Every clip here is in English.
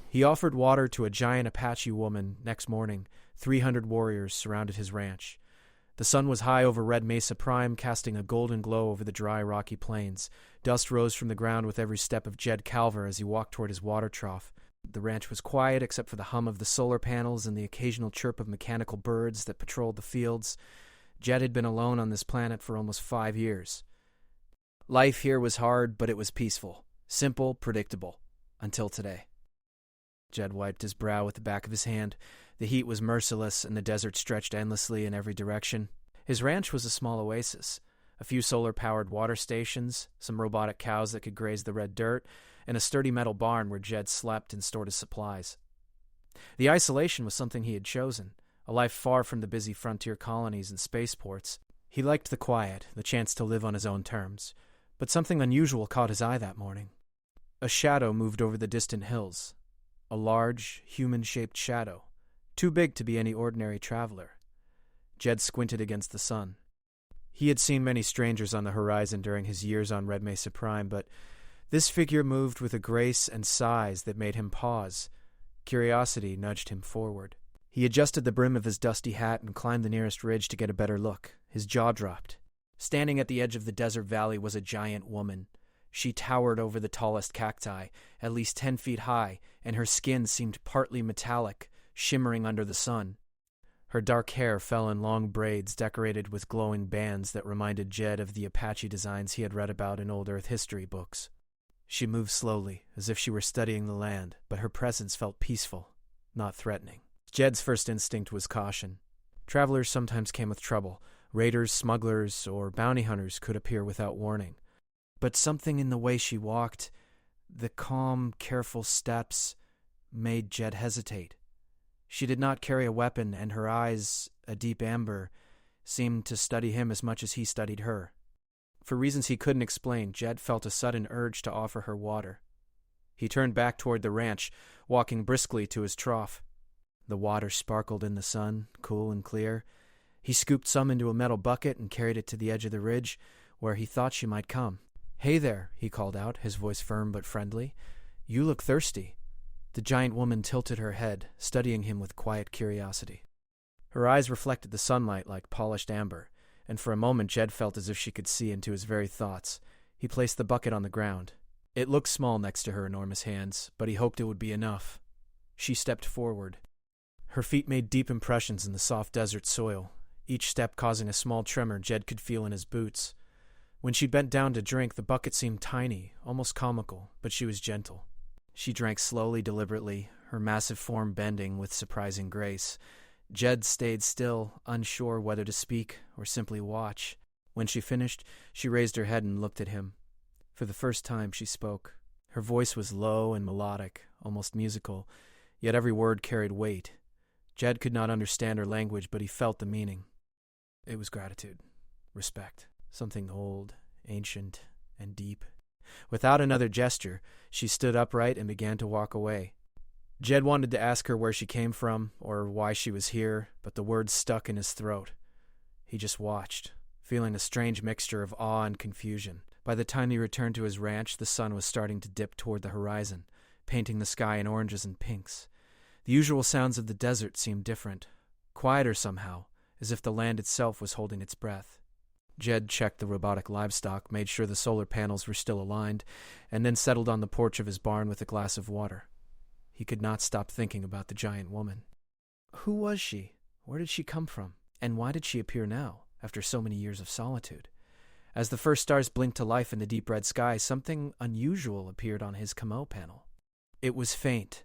He offered water to a giant Apache woman. Next morning, 300 warriors surrounded his ranch. The sun was high over Red Mesa Prime, casting a golden glow over the dry, rocky plains. Dust rose from the ground with every step of Jed Calver as he walked toward his water trough. The ranch was quiet except for the hum of the solar panels and the occasional chirp of mechanical birds that patrolled the fields. Jed had been alone on this planet for almost 5 years. Life here was hard, but it was peaceful. Simple, predictable. Until today. Jed wiped his brow with the back of his hand. The heat was merciless, and the desert stretched endlessly in every direction. His ranch was a small oasis. A few solar-powered water stations, some robotic cows that could graze the red dirt, and a sturdy metal barn where Jed slept and stored his supplies. The isolation was something he had chosen, a life far from the busy frontier colonies and spaceports. He liked the quiet, the chance to live on his own terms. But something unusual caught his eye that morning. A shadow moved over the distant hills. A large, human-shaped shadow, too big to be any ordinary traveler. Jed squinted against the sun. He had seen many strangers on the horizon during his years on Red Mesa Prime, but this figure moved with a grace and size that made him pause. Curiosity nudged him forward. He adjusted the brim of his dusty hat and climbed the nearest ridge to get a better look. His jaw dropped. Standing at the edge of the desert valley was a giant woman. She towered over the tallest cacti, at least 10 feet high, and her skin seemed partly metallic, shimmering under the sun. Her dark hair fell in long braids decorated with glowing bands that reminded Jed of the Apache designs he had read about in old Earth history books. She moved slowly, as if she were studying the land, but her presence felt peaceful, not threatening. Jed's first instinct was caution. Travelers sometimes came with trouble. Raiders, smugglers, or bounty hunters could appear without warning. But something in the way she walked, the calm, careful steps, made Jed hesitate. She did not carry a weapon, and her eyes, a deep amber, seemed to study him as much as he studied her. For reasons he couldn't explain, Jed felt a sudden urge to offer her water. He turned back toward the ranch, walking briskly to his trough. The water sparkled in the sun, cool and clear. He scooped some into a metal bucket and carried it to the edge of the ridge, where he thought she might come. "Hey there," he called out, his voice firm but friendly. "You look thirsty." The giant woman tilted her head, studying him with quiet curiosity. Her eyes reflected the sunlight like polished amber, and for a moment Jed felt as if she could see into his very thoughts. He placed the bucket on the ground. It looked small next to her enormous hands, but he hoped it would be enough. She stepped forward. Her feet made deep impressions in the soft desert soil, each step causing a small tremor Jed could feel in his boots. When she bent down to drink, the bucket seemed tiny, almost comical, but she was gentle. She drank slowly, deliberately, her massive form bending with surprising grace. Jed stayed still, unsure whether to speak or simply watch. When she finished, she raised her head and looked at him. For the first time, she spoke. Her voice was low and melodic, almost musical, yet every word carried weight. Jed could not understand her language, but he felt the meaning. It was gratitude, respect, something old, ancient, and deep. Without another gesture, she stood upright and began to walk away. Jed wanted to ask her where she came from, or why she was here, but the words stuck in his throat. He just watched, feeling a strange mixture of awe and confusion. By the time he returned to his ranch, the sun was starting to dip toward the horizon, painting the sky in oranges and pinks. The usual sounds of the desert seemed different, quieter somehow, as if the land itself was holding its breath. Jed checked the robotic livestock, made sure the solar panels were still aligned, and then settled on the porch of his barn with a glass of water. He could not stop thinking about the giant woman. Who was she? Where did she come from? And why did she appear now, after so many years of solitude? As the first stars blinked to life in the deep red sky, something unusual appeared on his Cowbo panel. It was faint,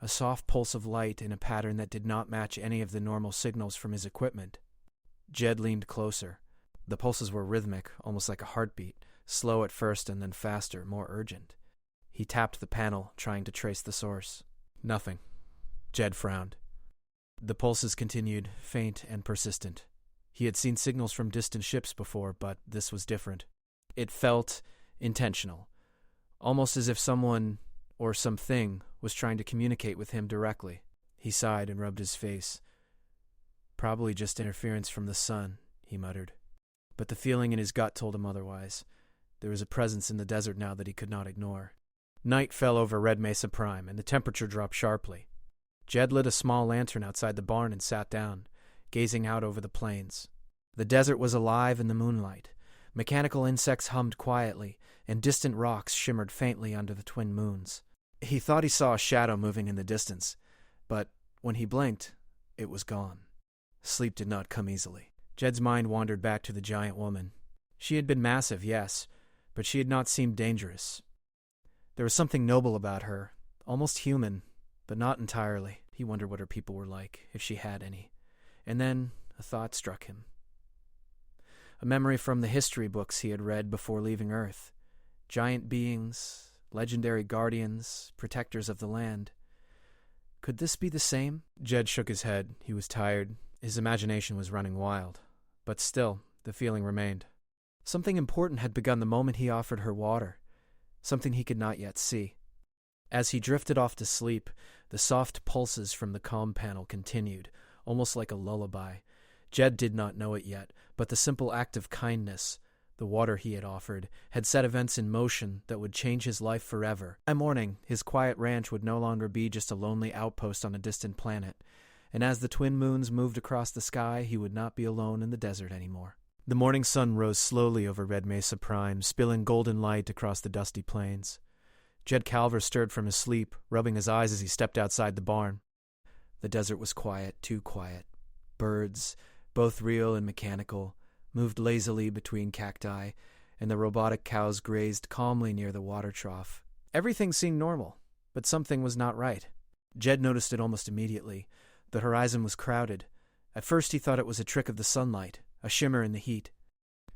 a soft pulse of light in a pattern that did not match any of the normal signals from his equipment. Jed leaned closer. The pulses were rhythmic, almost like a heartbeat, slow at first and then faster, more urgent. He tapped the panel, trying to trace the source. Nothing. Jed frowned. The pulses continued, faint and persistent. He had seen signals from distant ships before, but this was different. It felt intentional, almost as if someone or something was trying to communicate with him directly. He sighed and rubbed his face. Probably just interference from the sun, he muttered. But the feeling in his gut told him otherwise. There was a presence in the desert now that he could not ignore. Night fell over Red Mesa Prime, and the temperature dropped sharply. Jed lit a small lantern outside the barn and sat down, gazing out over the plains. The desert was alive in the moonlight. Mechanical insects hummed quietly, and distant rocks shimmered faintly under the twin moons. He thought he saw a shadow moving in the distance, but when he blinked, it was gone. Sleep did not come easily. Jed's mind wandered back to the giant woman. She had been massive, yes, but she had not seemed dangerous. There was something noble about her, almost human, but not entirely. He wondered what her people were like, if she had any. And then a thought struck him. A memory from the history books he had read before leaving Earth. Giant beings, legendary guardians, protectors of the land. Could this be the same? Jed shook his head. He was tired. His imagination was running wild. But still, the feeling remained. Something important had begun the moment he offered her water. Something he could not yet see. As he drifted off to sleep, the soft pulses from the comm panel continued, almost like a lullaby. Jed did not know it yet, but the simple act of kindness, the water he had offered, had set events in motion that would change his life forever. That morning, his quiet ranch would no longer be just a lonely outpost on a distant planet, and as the twin moons moved across the sky, he would not be alone in the desert anymore. The morning sun rose slowly over Red Mesa Prime, spilling golden light across the dusty plains. Jed Calver stirred from his sleep, rubbing his eyes as he stepped outside the barn. The desert was quiet, too quiet. Birds, both real and mechanical, moved lazily between cacti, and the robotic cows grazed calmly near the water trough. Everything seemed normal, but something was not right. Jed noticed it almost immediately. The horizon was crowded. At first he thought it was a trick of the sunlight, a shimmer in the heat.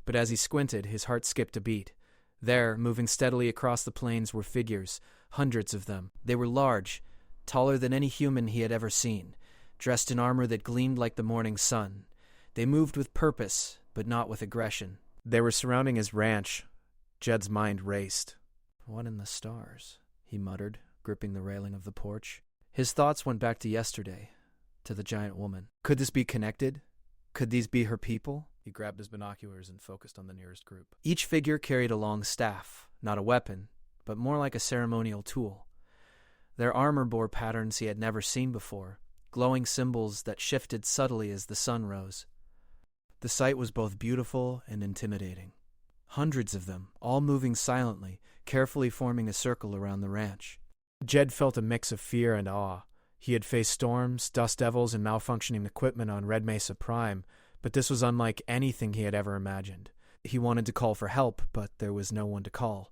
But as he squinted, his heart skipped a beat. There, moving steadily across the plains, were figures, hundreds of them. They were large, taller than any human he had ever seen, dressed in armor that gleamed like the morning sun. They moved with purpose, but not with aggression. They were surrounding his ranch. Jed's mind raced. "What in the stars?" he muttered, gripping the railing of the porch. His thoughts went back to yesterday, to the giant woman. Could this be connected? Could these be her people? He grabbed his binoculars and focused on the nearest group. Each figure carried a long staff, not a weapon, but more like a ceremonial tool. Their armor bore patterns he had never seen before, glowing symbols that shifted subtly as the sun rose. The sight was both beautiful and intimidating. Hundreds of them, all moving silently, carefully forming a circle around the ranch. Jed felt a mix of fear and awe. He had faced storms, dust devils, and malfunctioning equipment on Red Mesa Prime, but this was unlike anything he had ever imagined. He wanted to call for help, but there was no one to call.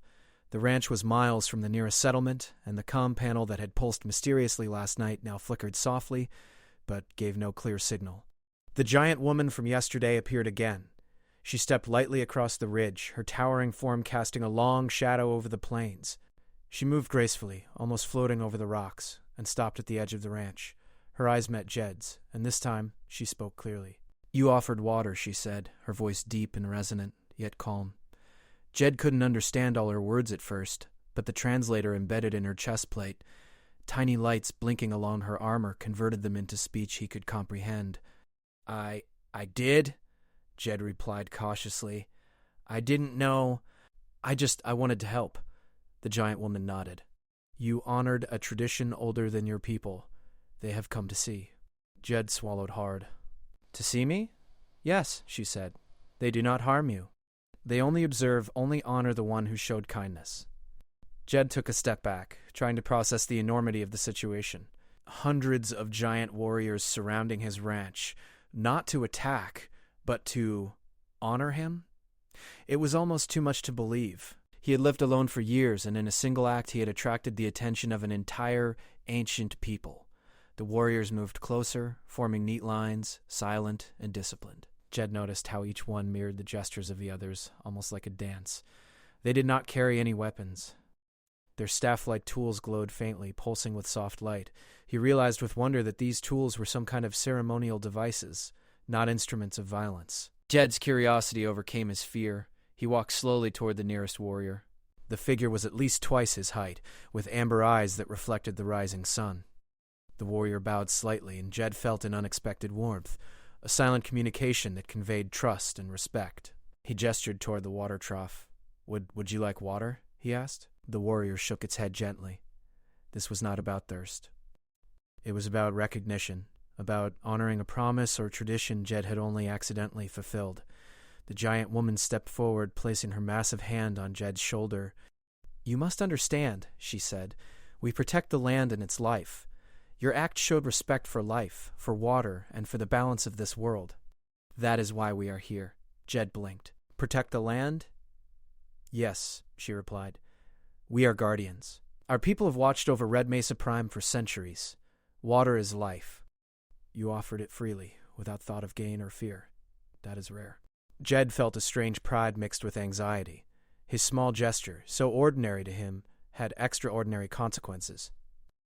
The ranch was miles from the nearest settlement, and the comm panel that had pulsed mysteriously last night now flickered softly, but gave no clear signal. The giant woman from yesterday appeared again. She stepped lightly across the ridge, her towering form casting a long shadow over the plains. She moved gracefully, almost floating over the rocks, and stopped at the edge of the ranch. Her eyes met Jed's, and this time she spoke clearly. "You offered water," she said, her voice deep and resonant, yet calm. Jed couldn't understand all her words at first, but the translator embedded in her chest plate, tiny lights blinking along her armor, converted them into speech he could comprehend. I did," Jed replied cautiously. "I didn't know. I wanted to help." The giant woman nodded. "You honored a tradition older than your people. They have come to see." Jed swallowed hard. "To see me?" "Yes," she said. "They do not harm you. They only observe, only honor the one who showed kindness." Jed took a step back, trying to process the enormity of the situation. Hundreds of giant warriors surrounding his ranch, not to attack, but to honor him? It was almost too much to believe. He had lived alone for years, and in a single act he had attracted the attention of an entire ancient people. The warriors moved closer, forming neat lines, silent and disciplined. Jed noticed how each one mirrored the gestures of the others, almost like a dance. They did not carry any weapons. Their staff-like tools glowed faintly, pulsing with soft light. He realized with wonder that these tools were some kind of ceremonial devices, not instruments of violence. Jed's curiosity overcame his fear. He walked slowly toward the nearest warrior. The figure was at least twice his height, with amber eyes that reflected the rising sun. The warrior bowed slightly, and Jed felt an unexpected warmth, a silent communication that conveyed trust and respect. He gestured toward the water trough. Would you like water?" he asked. The warrior shook its head gently. This was not about thirst. It was about recognition, about honoring a promise or tradition Jed had only accidentally fulfilled. The giant woman stepped forward, placing her massive hand on Jed's shoulder. "You must understand," she said. "We protect the land and its life. Your act showed respect for life, for water, and for the balance of this world. That is why we are here." Jed blinked. "Protect the land?" "Yes," she replied. "We are guardians. Our people have watched over Red Mesa Prime for centuries. Water is life. You offered it freely, without thought of gain or fear. That is rare." Jed felt a strange pride mixed with anxiety. His small gesture, so ordinary to him, had extraordinary consequences.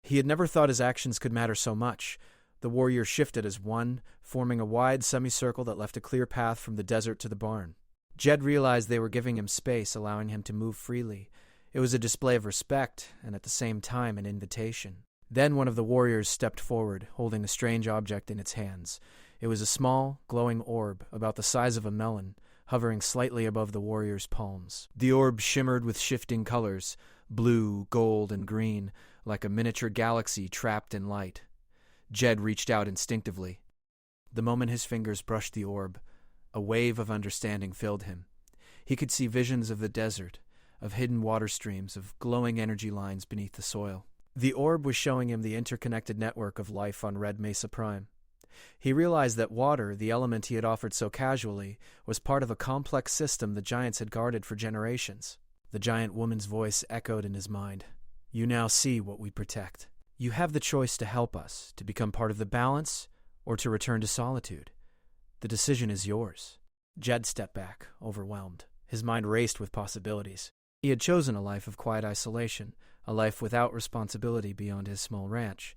He had never thought his actions could matter so much. The warrior shifted as one, forming a wide semicircle that left a clear path from the desert to the barn. Jed realized they were giving him space, allowing him to move freely. It was a display of respect, and at the same time an invitation. Then one of the warriors stepped forward, holding a strange object in its hands. It was a small, glowing orb, about the size of a melon, hovering slightly above the warrior's palms. The orb shimmered with shifting colors, blue, gold, and green, like a miniature galaxy trapped in light. Jed reached out instinctively. The moment his fingers brushed the orb, a wave of understanding filled him. He could see visions of the desert, of hidden water streams, of glowing energy lines beneath the soil. The orb was showing him the interconnected network of life on Red Mesa Prime. He realized that water, the element he had offered so casually, was part of a complex system the giants had guarded for generations. The giant woman's voice echoed in his mind. "You now see what we protect. You have the choice to help us, to become part of the balance, or to return to solitude. The decision is yours." Jed stepped back, overwhelmed. His mind raced with possibilities. He had chosen a life of quiet isolation, a life without responsibility beyond his small ranch.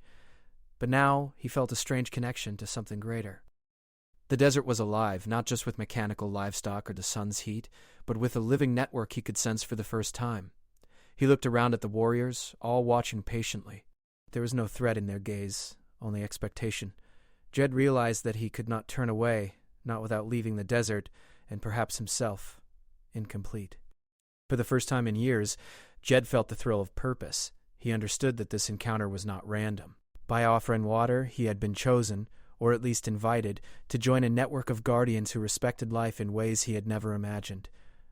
But now he felt a strange connection to something greater. The desert was alive, not just with mechanical livestock or the sun's heat, but with a living network he could sense for the first time. He looked around at the warriors, all watching patiently. There was no threat in their gaze, only expectation. Jed realized that he could not turn away, not without leaving the desert, and perhaps himself, incomplete. For the first time in years, Jed felt the thrill of purpose. He understood that this encounter was not random. By offering water, he had been chosen, or at least invited, to join a network of guardians who respected life in ways he had never imagined.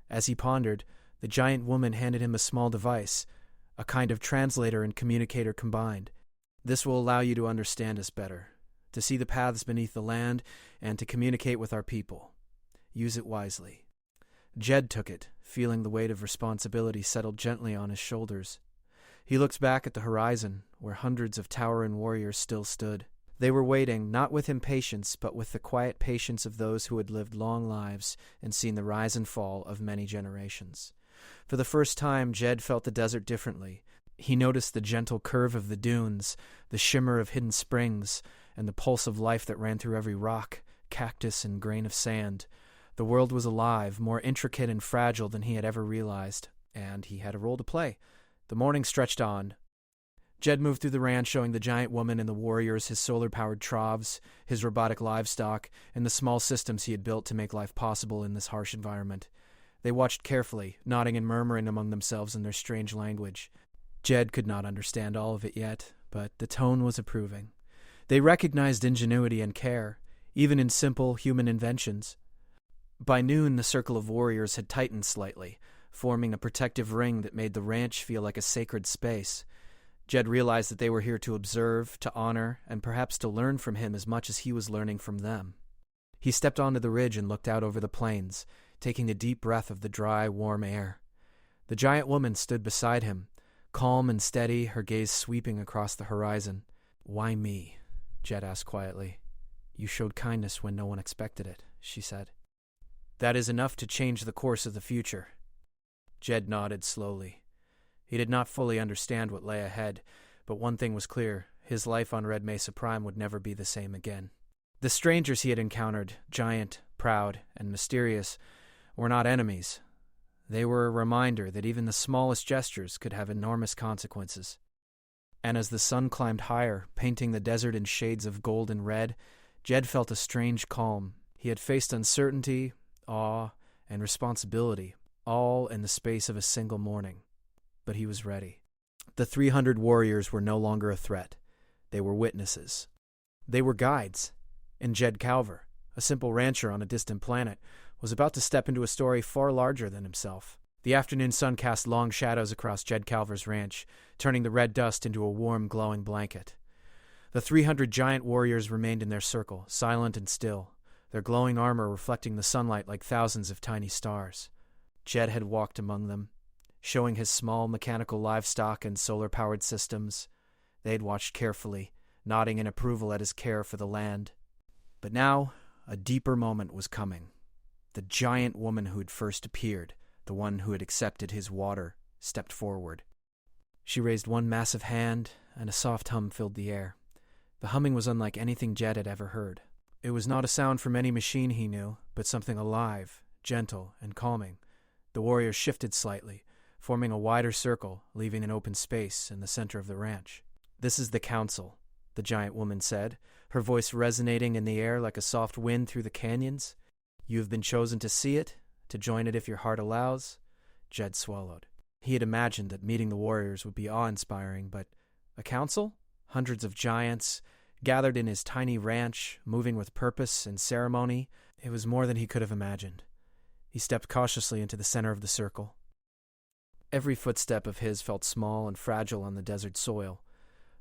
As he pondered, the giant woman handed him a small device, a kind of translator and communicator combined. "This will allow you to understand us better, to see the paths beneath the land, and to communicate with our people. Use it wisely." Jed took it, feeling the weight of responsibility settle gently on his shoulders. He looked back at the horizon, where hundreds of towering warriors still stood. They were waiting, not with impatience, but with the quiet patience of those who had lived long lives and seen the rise and fall of many generations. For the first time, Jed felt the desert differently. He noticed the gentle curve of the dunes, the shimmer of hidden springs, and the pulse of life that ran through every rock, cactus, and grain of sand. The world was alive, more intricate and fragile than he had ever realized, and he had a role to play. The morning stretched on. Jed moved through the ranch, showing the giant woman and the warriors his solar-powered troughs, his robotic livestock, and the small systems he had built to make life possible in this harsh environment. They watched carefully, nodding and murmuring among themselves in their strange language. Jed could not understand all of it yet, but the tone was approving. They recognized ingenuity and care, even in simple human inventions. By noon, the circle of warriors had tightened slightly, forming a protective ring that made the ranch feel like a sacred space. Jed realized that they were here to observe, to honor, and perhaps to learn from him as much as he was learning from them. He stepped onto the ridge and looked out over the plains, taking a deep breath of the dry, warm air. The giant woman stood beside him, calm and steady, her gaze sweeping across the horizon. "Why me?" Jed asked quietly. "You showed kindness when no one expected it," she said. "That is enough to change the course of the future." Jed nodded slowly. He did not fully understand what lay ahead, but one thing was clear: his life on Red Mesa Prime would never be the same again. The strangers he had encountered, giant, proud, and mysterious, were not enemies. They were a reminder that even the smallest gestures could have enormous consequences. And as the sun climbed higher, painting the desert in shades of gold and red, Jed felt a strange calm. He had faced uncertainty, awe, and responsibility, all in the space of a single morning. but he was ready. The 300 warriors were no longer a threat. They were witnesses. They were guides. And Jed Calver, a simple rancher on a distant planet, was about to step into a story far larger than himself. The afternoon sun cast long shadows across Jed Calver's ranch, turning the red dust into a warm, glowing blanket. The 300 giant warriors remained in their circle, silent and still, their glowing armor reflecting the sunlight like thousands of tiny stars. Jed had walked among them, showing his small mechanical livestock and solar-powered systems. They had watched carefully, nodding in approval at his care for the land. But now, a deeper moment was coming. The giant woman who had first appeared, the one who had accepted his water, stepped forward. She raised one massive hand, and a soft hum filled the air. The humming was unlike anything Jed had ever heard. It was not a sound from any machine he knew, but something alive, gentle, and calming. The warriors shifted slightly, forming a wider circle, leaving an open space in the center of the ranch. "This is the council," the giant woman said, her voice resonating in the air like a soft wind through the canyons. "You have been chosen to see it, to join it if your heart allows." Jed swallowed. He had imagined that meeting the warriors would be awe-inspiring, but a council? Hundreds of giants, gathered in his tiny ranch, moving with purpose and ceremony. It was more than he could have imagined. He stepped cautiously into the center of the circle. Every footstep of his felt small and fragile on the desert soil.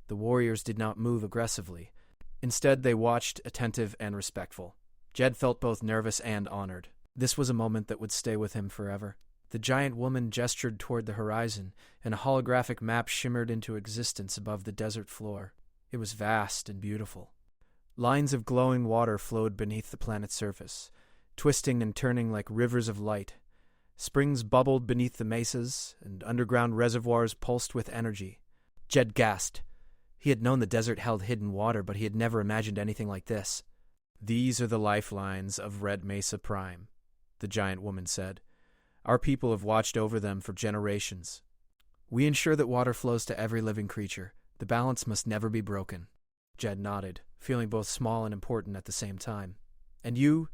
The warriors did not move aggressively. Instead, they watched, attentive and respectful. Jed felt both nervous and honored. This was a moment that would stay with him forever. The giant woman gestured toward the horizon, and a holographic map shimmered into existence above the desert floor. It was vast and beautiful. Lines of glowing water flowed beneath the planet's surface, twisting and turning like rivers of light. Springs bubbled beneath the mesas, and underground reservoirs pulsed with energy. Jed gasped. He had known the desert held hidden water, but he had never imagined anything like this. "These are the lifelines of Red Mesa Prime," the giant woman said. "Our people have watched over them for generations. We ensure that water flows to every living creature. The balance must never be broken." Jed nodded, feeling both small and important at the same time. "And you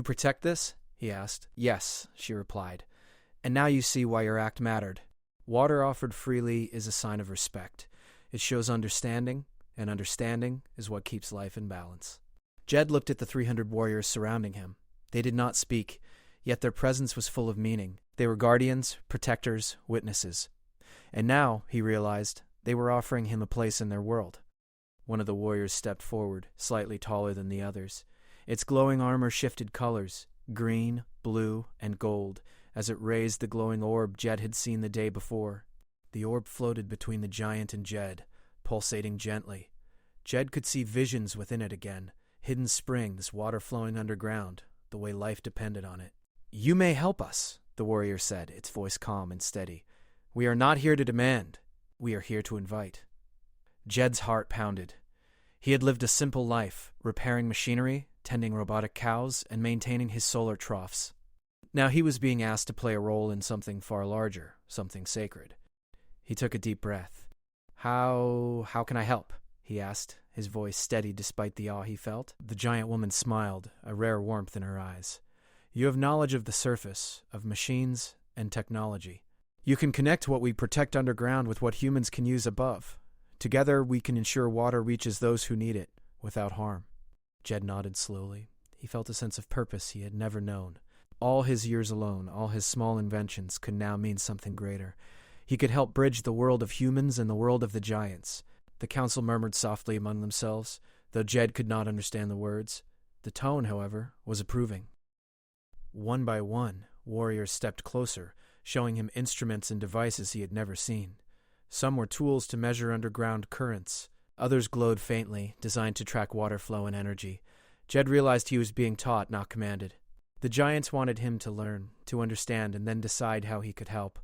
protect this?" he asked. "Yes," she replied. "And now you see why your act mattered. Water offered freely is a sign of respect. It shows understanding, and understanding is what keeps life in balance." Jed looked at the 300 warriors surrounding him. They did not speak, yet their presence was full of meaning. They were guardians, protectors, witnesses. And now, he realized, they were offering him a place in their world. One of the warriors stepped forward, slightly taller than the others. Its glowing armor shifted colors, green, blue, and gold, as it raised the glowing orb Jed had seen the day before. The orb floated between the giant and Jed, pulsating gently. Jed could see visions within it again, hidden springs, water flowing underground, the way life depended on it. "You may help us," the warrior said, its voice calm and steady. "We are not here to demand. We are here to invite." Jed's heart pounded. He had lived a simple life, repairing machinery, tending robotic cows, and maintaining his solar troughs. Now he was being asked to play a role in something far larger, something sacred. He took a deep breath. How can I help?" he asked, his voice steady despite the awe he felt. The giant woman smiled, a rare warmth in her eyes. "You have knowledge of the surface, of machines, and technology. You can connect what we protect underground with what humans can use above. Together, we can ensure water reaches those who need it, without harm." Jed nodded slowly. He felt a sense of purpose he had never known. All his years alone, all his small inventions, could now mean something greater. He could help bridge the world of humans and the world of the giants. The council murmured softly among themselves, though Jed could not understand the words. The tone, however, was approving. One by one, warriors stepped closer, showing him instruments and devices he had never seen. Some were tools to measure underground currents. Others glowed faintly, designed to track water flow and energy. Jed realized he was being taught, not commanded. The giants wanted him to learn, to understand, and then decide how he could help.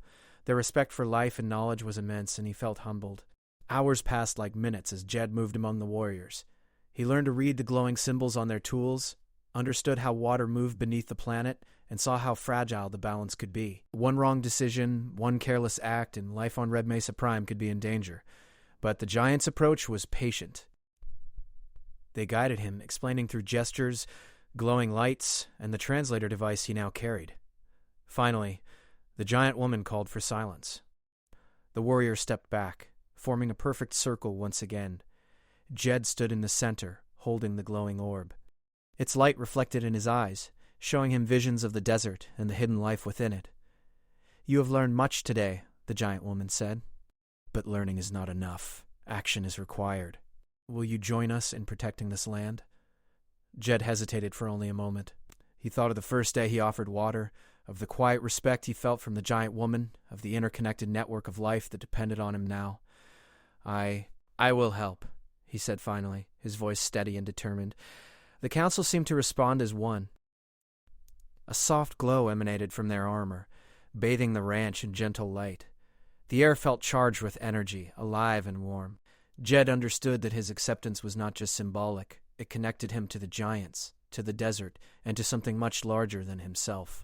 Their respect for life and knowledge was immense, and he felt humbled. Hours passed like minutes as Jed moved among the warriors. He learned to read the glowing symbols on their tools, understood how water moved beneath the planet, and saw how fragile the balance could be. One wrong decision, one careless act, and life on Red Mesa Prime could be in danger. But the giants' approach was patient. They guided him, explaining through gestures, glowing lights, and the translator device he now carried. Finally, the giant woman called for silence. The warrior stepped back, forming a perfect circle once again. Jed stood in the center, holding the glowing orb. Its light reflected in his eyes, showing him visions of the desert and the hidden life within it. "You have learned much today," the giant woman said. "But learning is not enough. Action is required. Will you join us in protecting this land?" Jed hesitated for only a moment. He thought of the first day he offered water, of the quiet respect he felt from the giant woman, of the interconnected network of life that depended on him now. I will help," he said finally, his voice steady and determined. The council seemed to respond as one. A soft glow emanated from their armor, bathing the ranch in gentle light. The air felt charged with energy, alive and warm. Jed understood that his acceptance was not just symbolic. It connected him to the giants, to the desert, and to something much larger than himself.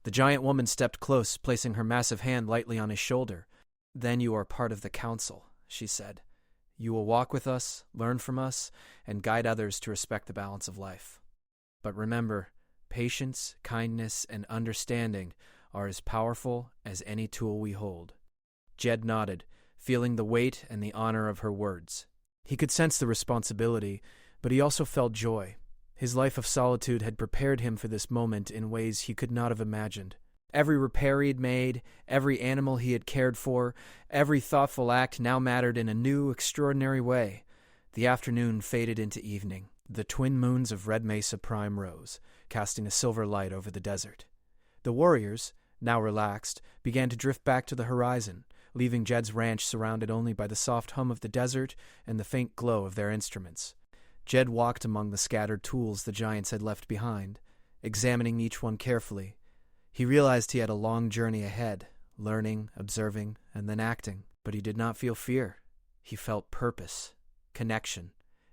The giant woman stepped close, placing her massive hand lightly on his shoulder. "Then you are part of the council," she said. "You will walk with us, learn from us, and guide others to respect the balance of life. But remember, patience, kindness, and understanding are as powerful as any tool we hold." Jed nodded, feeling the weight and the honor of her words. He could sense the responsibility, but he also felt joy. His life of solitude had prepared him for this moment in ways he could not have imagined. Every repair he'd made, every animal he had cared for, every thoughtful act now mattered in a new, extraordinary way. The afternoon faded into evening. The twin moons of Red Mesa Prime rose, casting a silver light over the desert. The warriors, now relaxed, began to drift back to the horizon, leaving Jed's ranch surrounded only by the soft hum of the desert and the faint glow of their instruments. Jed walked among the scattered tools the giants had left behind, examining each one carefully. He realized he had a long journey ahead, learning, observing, and then acting, but he did not feel fear. He felt purpose, connection,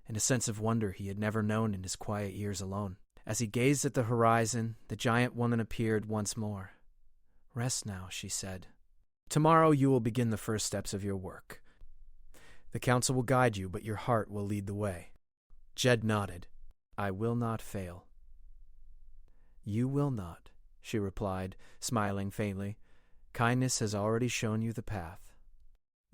and a sense of wonder he had never known in his quiet years alone. As he gazed at the horizon, the giant woman appeared once more. "Rest now," she said. "Tomorrow you will begin the first steps of your work. The council will guide you, but your heart will lead the way." Jed nodded. "I will not fail." "You will not," she replied, smiling faintly. "Kindness has already shown you the path."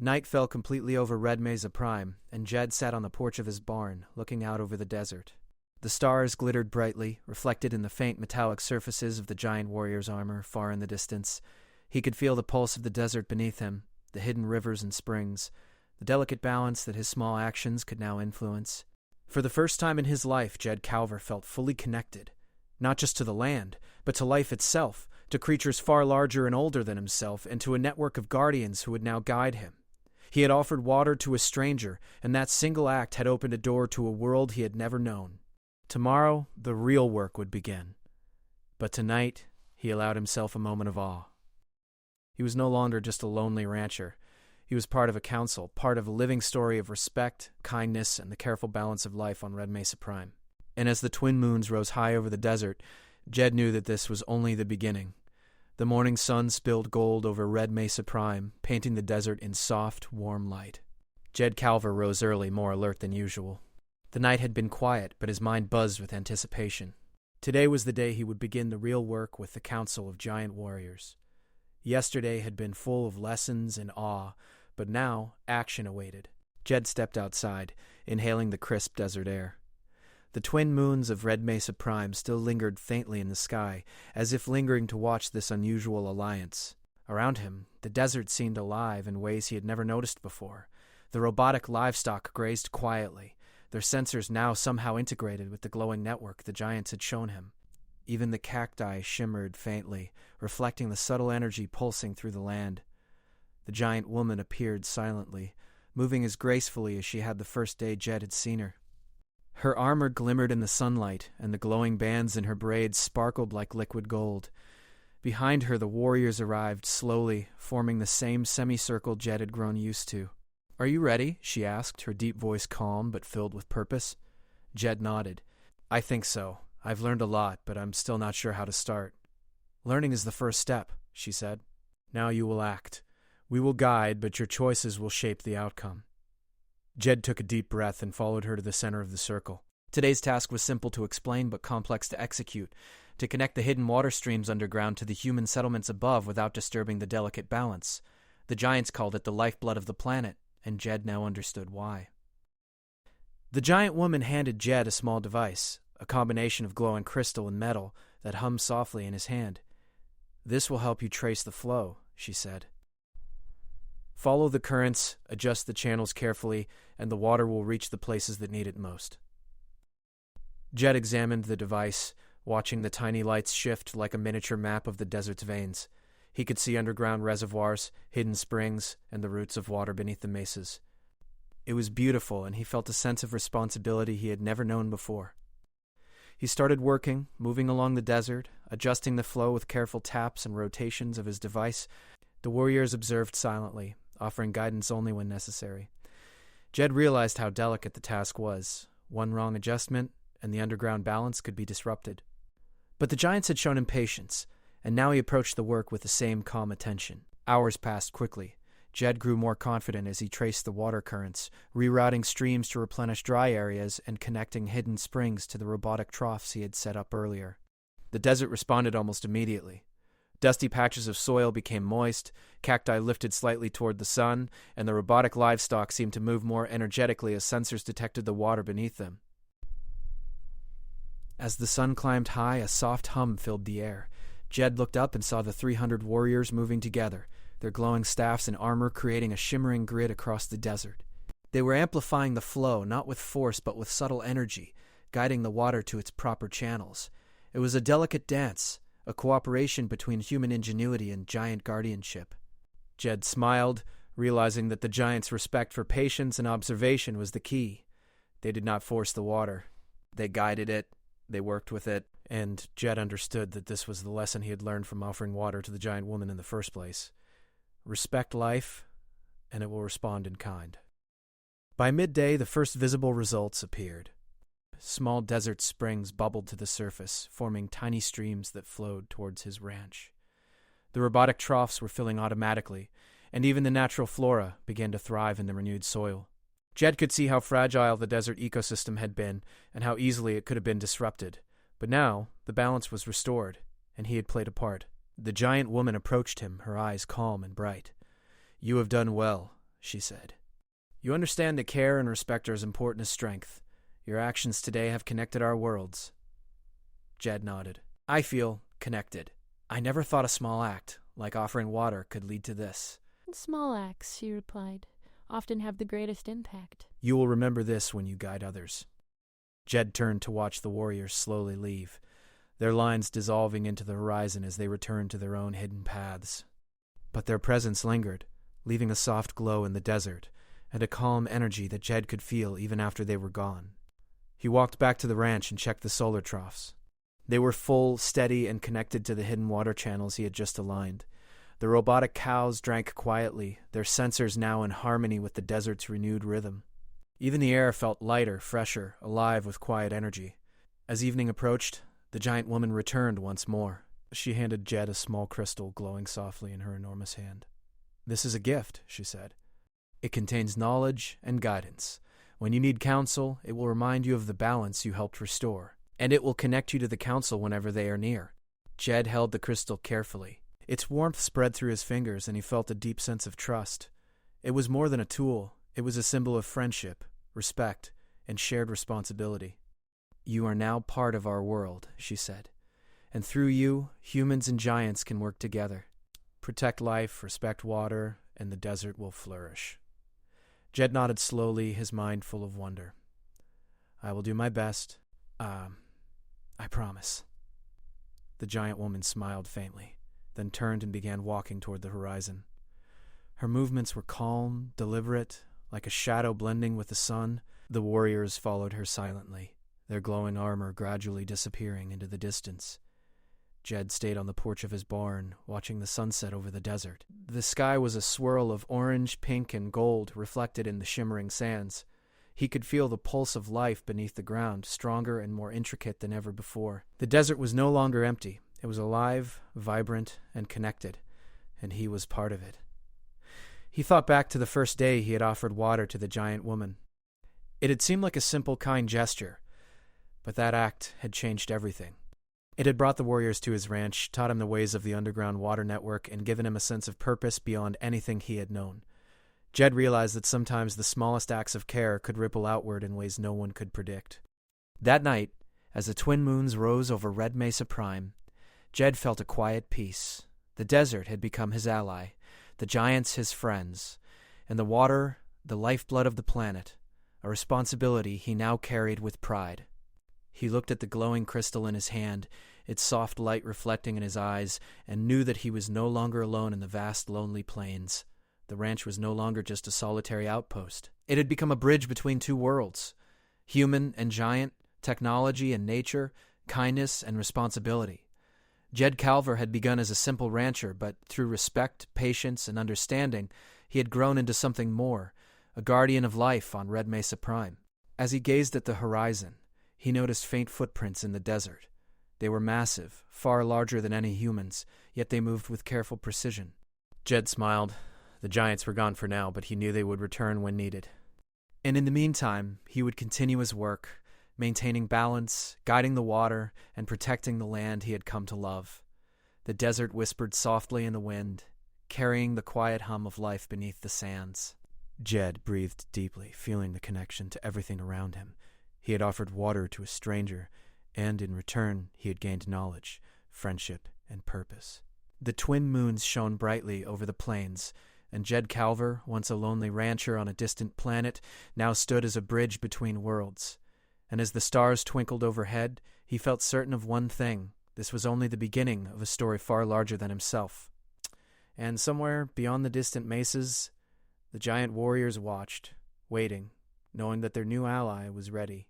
Night fell completely over Red Mesa Prime, and Jed sat on the porch of his barn, looking out over the desert. The stars glittered brightly, reflected in the faint metallic surfaces of the giant warrior's armor far in the distance. He could feel the pulse of the desert beneath him, the hidden rivers and springs, the delicate balance that his small actions could now influence. For the first time in his life, Jed Calver felt fully connected, not just to the land, but to life itself, to creatures far larger and older than himself, and to a network of guardians who would now guide him. He had offered water to a stranger, and that single act had opened a door to a world he had never known. Tomorrow, the real work would begin. But tonight, he allowed himself a moment of awe. He was no longer just a lonely rancher. He was part of a council, part of a living story of respect, kindness, and the careful balance of life on Red Mesa Prime. And as the twin moons rose high over the desert, Jed knew that this was only the beginning. The morning sun spilled gold over Red Mesa Prime, painting the desert in soft, warm light. Jed Calver rose early, more alert than usual. The night had been quiet, but his mind buzzed with anticipation. Today was the day he would begin the real work with the Council of Giant Warriors. Yesterday had been full of lessons and awe, but now action awaited. Jed stepped outside, inhaling the crisp desert air. The twin moons of Red Mesa Prime still lingered faintly in the sky, as if lingering to watch this unusual alliance. Around him, the desert seemed alive in ways he had never noticed before. The robotic livestock grazed quietly, their sensors now somehow integrated with the glowing network the giants had shown him. Even the cacti shimmered faintly, reflecting the subtle energy pulsing through the land. The giant woman appeared silently, moving as gracefully as she had the first day Jed had seen her. Her armor glimmered in the sunlight, and the glowing bands in her braids sparkled like liquid gold. Behind her, the warriors arrived slowly, forming the same semicircle Jed had grown used to. "Are you ready?" she asked, her deep voice calm but filled with purpose. Jed nodded. "I think so. I've learned a lot, but I'm still not sure how to start." "Learning is the first step," she said. "Now you will act. We will guide, but your choices will shape the outcome." Jed took a deep breath and followed her to the center of the circle. Today's task was simple to explain but complex to execute, to connect the hidden water streams underground to the human settlements above without disturbing the delicate balance. The giants called it the lifeblood of the planet, and Jed now understood why. The giant woman handed Jed a small device, a combination of glowing crystal and metal that hummed softly in his hand. "This will help you trace the flow," she said. "Follow the currents, adjust the channels carefully, and the water will reach the places that need it most." Jed examined the device, watching the tiny lights shift like a miniature map of the desert's veins. He could see underground reservoirs, hidden springs, and the roots of water beneath the mesas. It was beautiful, and he felt a sense of responsibility he had never known before. He started working, moving along the desert, adjusting the flow with careful taps and rotations of his device. The warriors observed silently, offering guidance only when necessary. Jed realized how delicate the task was. One wrong adjustment, and the underground balance could be disrupted. But the giants had shown him patience, and now he approached the work with the same calm attention. Hours passed quickly. Jed grew more confident as he traced the water currents, rerouting streams to replenish dry areas and connecting hidden springs to the robotic troughs he had set up earlier. The desert responded almost immediately. Dusty patches of soil became moist, cacti lifted slightly toward the sun, and the robotic livestock seemed to move more energetically as sensors detected the water beneath them. As the sun climbed high, a soft hum filled the air. Jed looked up and saw the 300 warriors moving together, their glowing staffs and armor creating a shimmering grid across the desert. They were amplifying the flow, not with force but with subtle energy, guiding the water to its proper channels. It was a delicate dance, a cooperation between human ingenuity and giant guardianship. Jed smiled, realizing that the giants' respect for patience and observation was the key. They did not force the water. They guided it, they worked with it, and Jed understood that this was the lesson he had learned from offering water to the giant woman in the first place. Respect life, and it will respond in kind. By midday, the first visible results appeared. Small desert springs bubbled to the surface, forming tiny streams that flowed towards his ranch. The robotic troughs were filling automatically, and even the natural flora began to thrive in the renewed soil. Jed could see how fragile the desert ecosystem had been, and how easily it could have been disrupted. But now, the balance was restored, and he had played a part. The giant woman approached him, her eyes calm and bright. "You have done well," she said. "You understand that care and respect are as important as strength. Your actions today have connected our worlds." Jed nodded. "I feel connected. I never thought a small act, like offering water, could lead to this." "Small acts," she replied, "often have the greatest impact." "You will remember this when you guide others." Jed turned to watch the warriors slowly leave, their lines dissolving into the horizon as they returned to their own hidden paths. But their presence lingered, leaving a soft glow in the desert, and a calm energy that Jed could feel even after they were gone. He walked back to the ranch and checked the solar troughs. They were full, steady, and connected to the hidden water channels he had just aligned. The robotic cows drank quietly, their sensors now in harmony with the desert's renewed rhythm. Even the air felt lighter, fresher, alive with quiet energy. As evening approached, the giant woman returned once more. She handed Jed a small crystal glowing softly in her enormous hand. "This is a gift," she said. "It contains knowledge and guidance. When you need counsel, it will remind you of the balance you helped restore, and it will connect you to the council whenever they are near." Jed held the crystal carefully. Its warmth spread through his fingers, and he felt a deep sense of trust. It was more than a tool. It was a symbol of friendship, respect, and shared responsibility. "You are now part of our world," she said, "and through you, humans and giants can work together. Protect life, respect water, and the desert will flourish." Jed nodded slowly, his mind full of wonder. "I will do my best. I promise." The giant woman smiled faintly, then turned and began walking toward the horizon. Her movements were calm, deliberate, like a shadow blending with the sun. The warriors followed her silently, their glowing armor gradually disappearing into the distance. Jed stayed on the porch of his barn, watching the sunset over the desert. The sky was a swirl of orange, pink, and gold reflected in the shimmering sands. He could feel the pulse of life beneath the ground, stronger and more intricate than ever before. The desert was no longer empty. It was alive, vibrant, and connected, and he was part of it. He thought back to the first day he had offered water to the giant woman. It had seemed like a simple, kind gesture, but that act had changed everything. It had brought the warriors to his ranch, taught him the ways of the underground water network, and given him a sense of purpose beyond anything he had known. Jed realized that sometimes the smallest acts of care could ripple outward in ways no one could predict. That night, as the twin moons rose over Red Mesa Prime, Jed felt a quiet peace. The desert had become his ally, the giants his friends, and the water the lifeblood of the planet, a responsibility he now carried with pride. He looked at the glowing crystal in his hand, its soft light reflecting in his eyes, and knew that he was no longer alone in the vast, lonely plains. The ranch was no longer just a solitary outpost. It had become a bridge between two worlds, human and giant, technology and nature, kindness and responsibility. Jed Calver had begun as a simple rancher, but through respect, patience, and understanding, he had grown into something more, a guardian of life on Red Mesa Prime. As he gazed at the horizon, he noticed faint footprints in the desert. They were massive, far larger than any humans, yet they moved with careful precision. Jed smiled. The giants were gone for now, but he knew they would return when needed. And in the meantime, he would continue his work, maintaining balance, guiding the water, and protecting the land he had come to love. The desert whispered softly in the wind, carrying the quiet hum of life beneath the sands. Jed breathed deeply, feeling the connection to everything around him. He had offered water to a stranger, and in return he had gained knowledge, friendship, and purpose. The twin moons shone brightly over the plains, and Jed Calver, once a lonely rancher on a distant planet, now stood as a bridge between worlds. And as the stars twinkled overhead, he felt certain of one thing: this was only the beginning of a story far larger than himself. And somewhere beyond the distant mesas, the giant warriors watched, waiting, knowing that their new ally was ready.